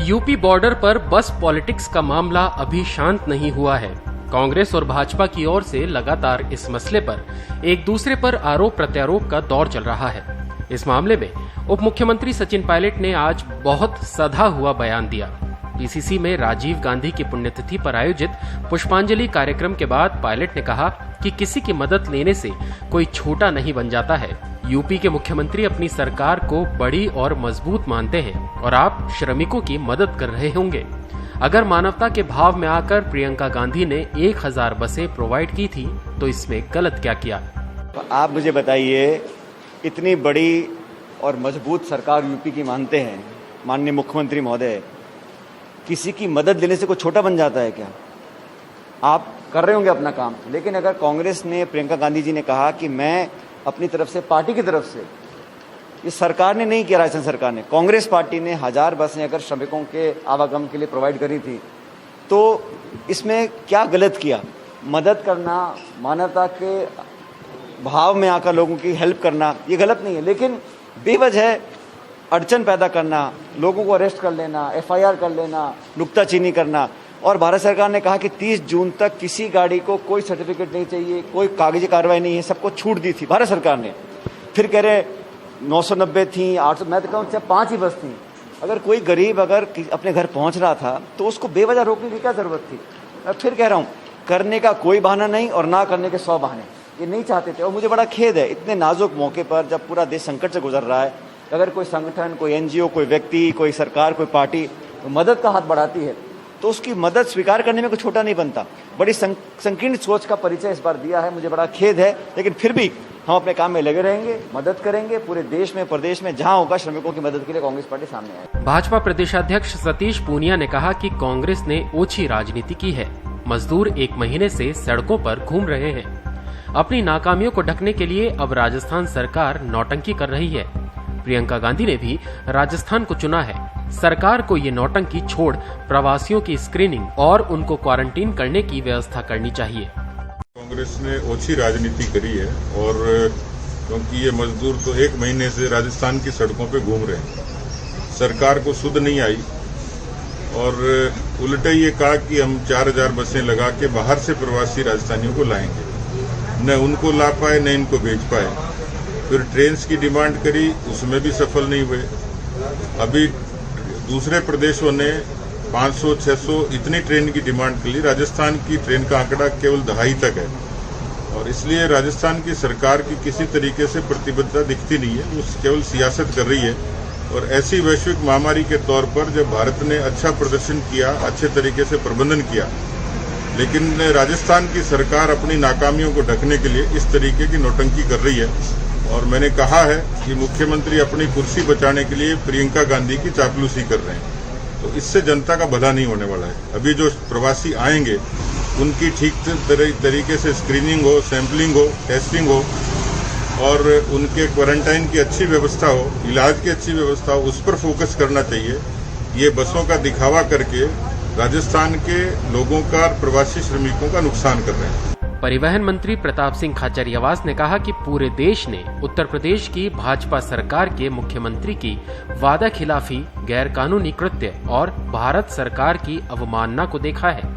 UP border पर बस politics का मामला अभी शांत नहीं हुआ है। कांग्रेस और भाजपा की ओर से लगातार इस मसले पर एक दूसरे पर आरोप प्रत्यारोप का दौर चल रहा है। इस मामले में उप मुख्यमंत्री सचिन पायलट ने आज बहुत सधा हुआ बयान दिया। पीसीसी में राजीव गांधी की पुण्यतिथि पर आयोजित पुष्पांजलि कार्यक्रम के बाद पायलट ने कहा कि किसी की मदद लेने से कोई छोटा नहीं बन जाता है। यूपी के मुख्यमंत्री अपनी सरकार को बड़ी और मजबूत मानते हैं और आप श्रमिकों की मदद कर रहे होंगे। अगर मानवता के भाव में आकर प्रियंका गांधी ने 1000 बसें प्रोवाइड की थी तो इसमें गलत क्या किया? आप मुझे बताइए, इतनी बड़ी और मजबूत सरकार यूपी की मानते हैं माननीय मुख्यमंत्री महोदय, किसी की मदद लेने से कोई छोटा बन जाता है क्या? आप कर रहे होंगे अपना काम, लेकिन अगर कांग्रेस ने, प्रियंका गांधी जी ने कहा कि मैं अपनी तरफ से, पार्टी की तरफ से, इस सरकार ने नहीं किया, राजस्थान सरकार ने, कांग्रेस पार्टी ने 1000 बसें अगर श्रमिकों के आवागमन के लिए प्रोवाइड करी थी तो इसमें क्या गलत किया? मदद करना, मानवता के भाव में आकर लोगों की हेल्प करना, ये गलत नहीं है, लेकिन बेवजह अड़चन पैदा करना, लोगों को अरेस्ट कर लेना, FIR कर लेना, नुक्ताचीनी करना। और भारत सरकार ने कहा कि 30 जून तक किसी गाड़ी को कोई सर्टिफिकेट नहीं चाहिए, कोई कागजी कार्रवाई नहीं है, सबको छूट दी थी भारत सरकार ने। फिर कह रहे 990 थी, 800, मैं तो कहूँ चाहे 5 ही बस थी। अगर कोई गरीब अगर अपने घर पहुंच रहा था तो उसको बेवजह रोकने की क्या जरूरत थी? मैं फिर कह रहा हूँ, करने का कोई बहाना नहीं और ना करने के 100 बहाने। ये नहीं चाहते थे और मुझे बड़ा खेद है, इतने नाजुक मौके पर जब पूरा देश संकट से गुजर रहा है, अगर कोई संगठन, कोई NGO, कोई व्यक्ति, कोई सरकार, कोई पार्टी तो मदद का हाथ बढ़ाती है तो उसकी मदद स्वीकार करने में कोई छोटा नहीं बनता। बड़ी संकीर्ण सोच का परिचय इस बार दिया है, मुझे बड़ा खेद है, लेकिन फिर भी हम अपने काम में लगे रहेंगे, मदद करेंगे। पूरे देश में, प्रदेश में जहां होगा श्रमिकों की मदद के लिए कांग्रेस पार्टी सामने आए। भाजपा प्रदेशाध्यक्ष सतीश पूनिया ने कहा कि कांग्रेस ने ओछी राजनीति की है। मजदूर 1 महीने से सड़कों पर घूम रहे हैं। अपनी नाकामियों को ढकने के लिए अब राजस्थान सरकार नौटंकी कर रही है। प्रियंका गांधी ने भी राजस्थान को चुना है। सरकार को ये नौटंकी छोड़ प्रवासियों की स्क्रीनिंग और उनको क्वारंटीन करने की व्यवस्था करनी चाहिए। कांग्रेस ने ओछी राजनीति करी है और क्योंकि ये मजदूर तो 1 महीने से राजस्थान की सड़कों पे घूम रहे हैं, सरकार को सुध नहीं आई और उल्टे ये कहा कि हम 4000 बसें लगा के बाहर से प्रवासी राजस्थानियों को लाएंगे। न उनको ला पाए, न इनको भेज पाए। फिर ट्रेन की डिमांड करी, उसमें भी सफल नहीं हुए। अभी दूसरे प्रदेशों ने 500, 600 इतनी ट्रेन की डिमांड कर ली। राजस्थान की ट्रेन का आंकड़ा केवल 2.5 तक है और इसलिए राजस्थान की सरकार की किसी तरीके से प्रतिबद्धता दिखती नहीं है, वो केवल सियासत कर रही है। और ऐसी वैश्विक महामारी के तौर पर जब भारत ने अच्छा प्रदर्शन किया, अच्छे तरीके से प्रबंधन किया, लेकिन राजस्थान की सरकार अपनी नाकामियों को ढकने के लिए इस तरीके की नौटंकी कर रही है। और मैंने कहा है कि मुख्यमंत्री अपनी कुर्सी बचाने के लिए प्रियंका गांधी की चापलूसी कर रहे हैं, तो इससे जनता का भला नहीं होने वाला है। अभी जो प्रवासी आएंगे उनकी ठीक तरीके से स्क्रीनिंग हो, सैंपलिंग हो, टेस्टिंग हो और उनके क्वारंटाइन की अच्छी व्यवस्था हो, इलाज की अच्छी व्यवस्था हो, उस पर फोकस करना चाहिए। ये बसों का दिखावा करके राजस्थान के लोगों का, प्रवासी श्रमिकों का नुकसान कर रहे हैं। परिवहन मंत्री प्रताप सिंह खाचरियावास ने कहा कि पूरे देश ने उत्तर प्रदेश की भाजपा सरकार के मुख्यमंत्री की वादा खिलाफी, गैरकानूनी कृत्य और भारत सरकार की अवमानना को देखा है।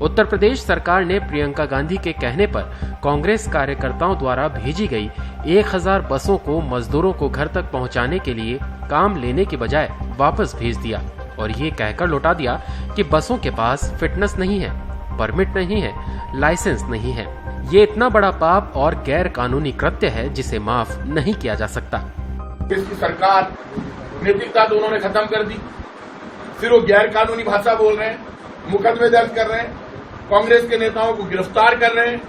उत्तर प्रदेश सरकार ने प्रियंका गांधी के कहने पर कांग्रेस कार्यकर्ताओं द्वारा भेजी गई 1000 बसों को मजदूरों को घर तक पहुंचाने के लिए काम लेने के बजाय वापस भेज दिया और ये कहकर लौटा दिया कि बसों के पास फिटनेस नहीं है, परमिट नहीं है, लाइसेंस नहीं है। ये इतना बड़ा पाप और गैर कानूनी कृत्य है जिसे माफ नहीं किया जा सकता। इसकी सरकार नैतिकता तो उन्होंने खत्म कर दी, फिर वो गैर कानूनी भाषा बोल रहे हैं, मुकदमे दर्ज कर रहे हैं, कांग्रेस के नेताओं को गिरफ्तार कर रहे हैं।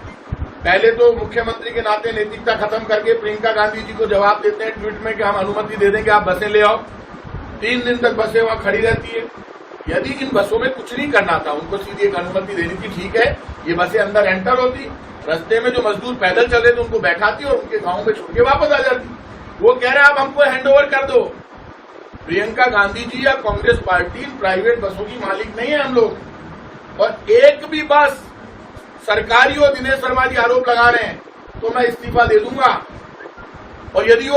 पहले तो मुख्यमंत्री के नाते नैतिकता खत्म करके प्रियंका गांधी जी को जवाब देते हैं ट्वीट में कि हम अनुमति दे देंगे, आप बसें ले आओ। 3 दिन तक बसें वहां खड़ी रहती है। यदि इन बसों में कुछ नहीं करना था, उनको सीधी एक अनुमति देनी थी, ठीक है, ये बसें अंदर एंटर होती, रास्ते में जो मजदूर पैदल चल रहे थे उनको बैठाती और उनके गांव में छोड़ के वापस आ जाती। वो कह रहे हैं आप हमको हैंडओवर कर दो। प्रियंका गांधी जी या कांग्रेस पार्टी प्राइवेट बसों की मालिक नहीं है हम लोग, और एक भी बस सरकारी और दिनेश शर्मा जी आरोप लगा रहे हैं तो मैं इस्तीफा दे दूंगा, और यदि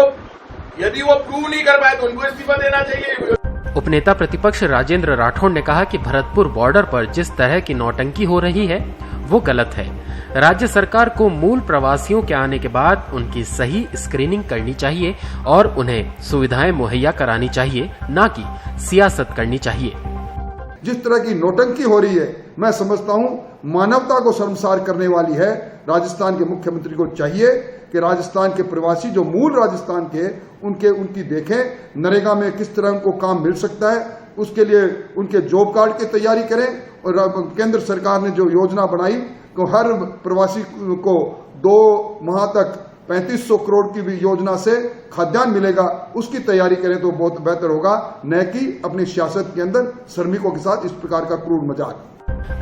वो प्रूव नहीं कर पाए तो उनको इस्तीफा देना चाहिए। उपनेता प्रतिपक्ष राजेंद्र राठौड़ ने कहा कि भरतपुर बॉर्डर पर जिस तरह की नौटंकी हो रही है वो गलत है। राज्य सरकार को मूल प्रवासियों के आने के बाद उनकी सही स्क्रीनिंग करनी चाहिए और उन्हें सुविधाएं मुहैया करानी चाहिए, ना कि सियासत करनी चाहिए। जिस तरह की नौटंकी हो रही है, मैं समझता हूं मानवता को शर्मसार करने वाली है। राजस्थान के मुख्यमंत्री को चाहिए कि राजस्थान के प्रवासी जो मूल राजस्थान के उनकी देखें, नरेगा में किस तरह उनको काम मिल सकता है, उसके लिए उनके जॉब कार्ड की तैयारी करें। और केंद्र सरकार ने जो योजना बनाई तो हर प्रवासी को 2 माह तक 3500 करोड़ की भी योजना से खाद्यान्न मिलेगा, उसकी तैयारी करें तो बहुत बेहतर होगा, न कि अपनी सियासत के अंदर श्रमिकों के साथ इस प्रकार का क्रूर मजाक।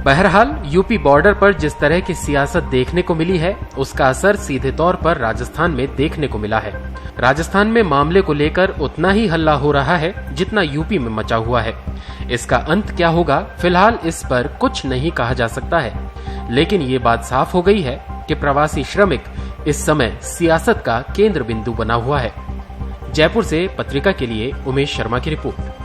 बहरहाल यूपी बॉर्डर पर जिस तरह की सियासत देखने को मिली है, उसका असर सीधे तौर पर राजस्थान में देखने को मिला है। राजस्थान में मामले को लेकर उतना ही हल्ला हो रहा है जितना यूपी में मचा हुआ है। इसका अंत क्या होगा, फिलहाल इस पर कुछ नहीं कहा जा सकता है, लेकिन ये बात साफ हो गई है कि प्रवासी श्रमिक इस समय सियासत का केंद्र बिंदु बना हुआ है। जयपुर से पत्रिका के लिए उमेश शर्मा की रिपोर्ट।